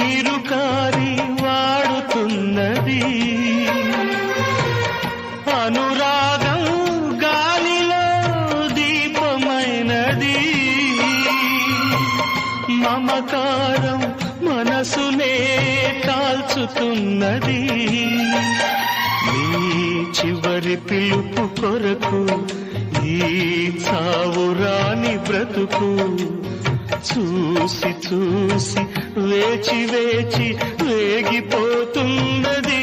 నీరు కారి వాడుతున్నది అనురాగం గాలిలో దీపమైనది మమకారం మనసునే కాల్చుతున్నది నీ చివరి పిలుపు కొరకు ఈ చావురాని బ్రతుకు చూసి చూసి వేచి వేచి వేగిపోతున్నది